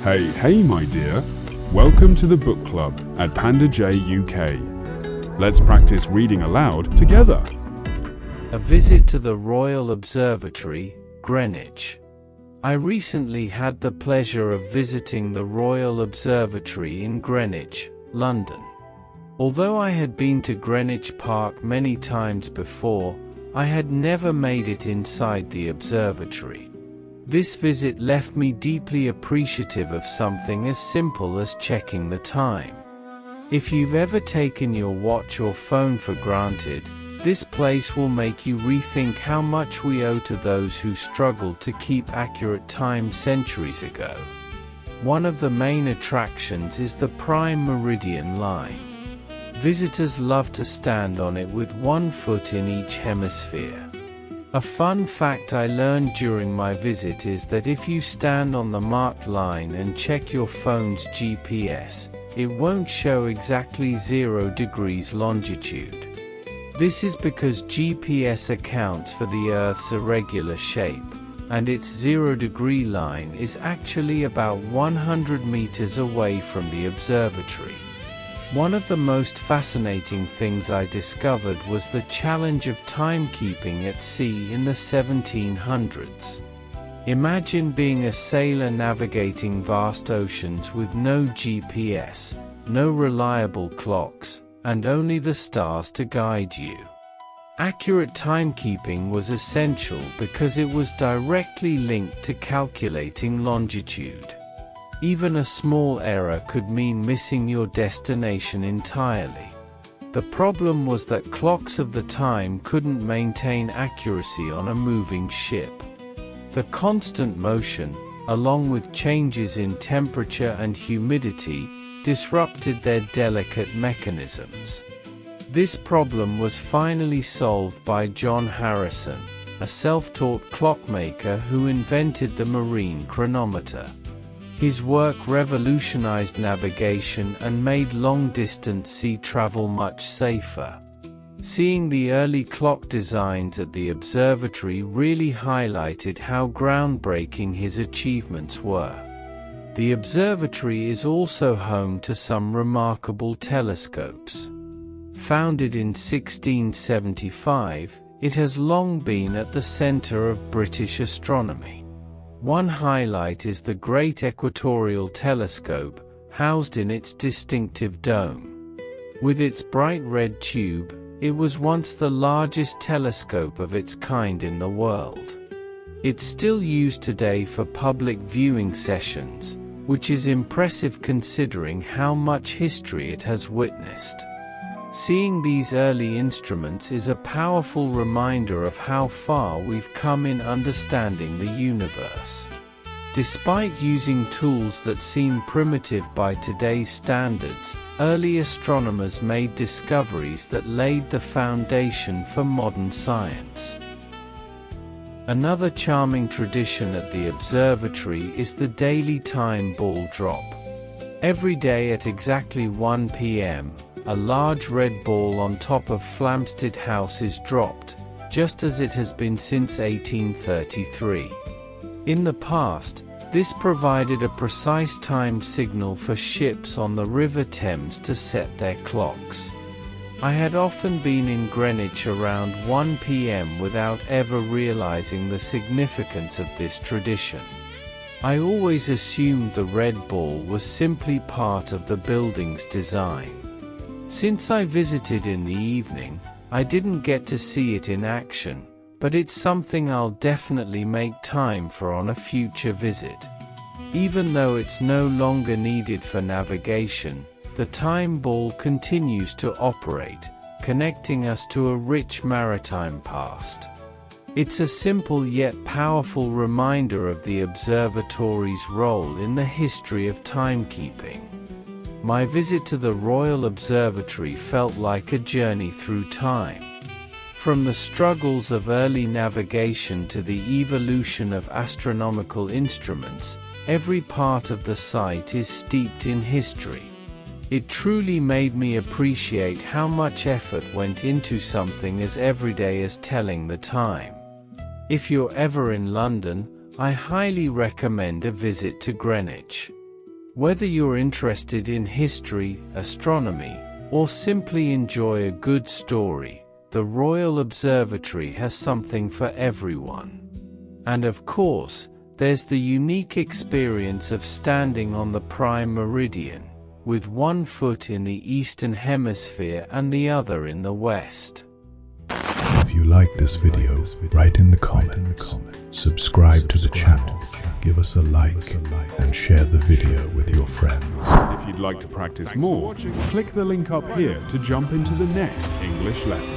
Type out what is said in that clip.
Hey, my dear. Welcome to the book club at Panda J UK. Let's practice reading aloud together. A visit to the Royal Observatory, Greenwich. I recently had the pleasure of visiting the Royal Observatory in Greenwich, London. Although I had been to Greenwich Park many times before, I had never made it inside the observatory. This visit left me deeply appreciative of something as simple as checking the time. If you've ever taken your watch or phone for granted, this place will make you rethink how much we owe to those who struggled to keep accurate time centuries ago. One of the main attractions is the Prime Meridian line. Visitors love to stand on it with one foot in each hemisphere. A fun fact I learned during my visit is that if you stand on the marked line and check your phone's GPS, it won't show exactly 0 degrees longitude. This is because GPS accounts for the Earth's irregular shape, and its 0-degree line is actually about 100 meters away from the observatory. One of the most fascinating things I discovered was the challenge of timekeeping at sea in the 1700s. Imagine being a sailor navigating vast oceans with no GPS, no reliable clocks, and only the stars to guide you. Accurate timekeeping was essential because it was directly linked to calculating longitude. Even a small error could mean missing your destination entirely. The problem was that clocks of the time couldn't maintain accuracy on a moving ship. The constant motion, along with changes in temperature and humidity, disrupted their delicate mechanisms. This problem was finally solved by John Harrison, a self-taught clockmaker who invented the marine chronometer. His work revolutionized navigation and made long-distance sea travel much safer. Seeing the early clock designs at the observatory really highlighted how groundbreaking his achievements were. The observatory is also home to some remarkable telescopes. Founded in 1675, it has long been at the center of British astronomy. One highlight is the Great Equatorial Telescope, housed in its distinctive dome. With its bright red tube, it was once the largest telescope of its kind in the world. It's still used today for public viewing sessions, which is impressive considering how much history it has witnessed. Seeing these early instruments is a powerful reminder of how far we've come in understanding the universe. Despite using tools that seem primitive by today's standards, early astronomers made discoveries that laid the foundation for modern science. Another charming tradition at the observatory is the daily time ball drop. Every day at exactly 1 p.m., a large red ball on top of Flamstead House is dropped, just as it has been since 1833. In the past, this provided a precise time signal for ships on the River Thames to set their clocks. I had often been in Greenwich around 1 p.m. without ever realizing the significance of this tradition. I always assumed the red ball was simply part of the building's design. Since I visited in the evening, I didn't get to see it in action, but it's something I'll definitely make time for on a future visit. Even though it's no longer needed for navigation, the time ball continues to operate, connecting us to a rich maritime past. It's a simple yet powerful reminder of the observatory's role in the history of timekeeping. My visit to the Royal Observatory felt like a journey through time. From the struggles of early navigation to the evolution of astronomical instruments, every part of the site is steeped in history. It truly made me appreciate how much effort went into something as everyday as telling the time. If you're ever in London, I highly recommend a visit to Greenwich. Whether you're interested in history, astronomy, or simply enjoy a good story, the Royal Observatory has something for everyone. And of course, there's the unique experience of standing on the Prime Meridian, with one foot in the Eastern Hemisphere and the other in the West. If you like this video, write in the comments, subscribe to the channel, give us a like, and share the video with your friends. If you'd like to practice more, click the link up here to jump into the next English lesson.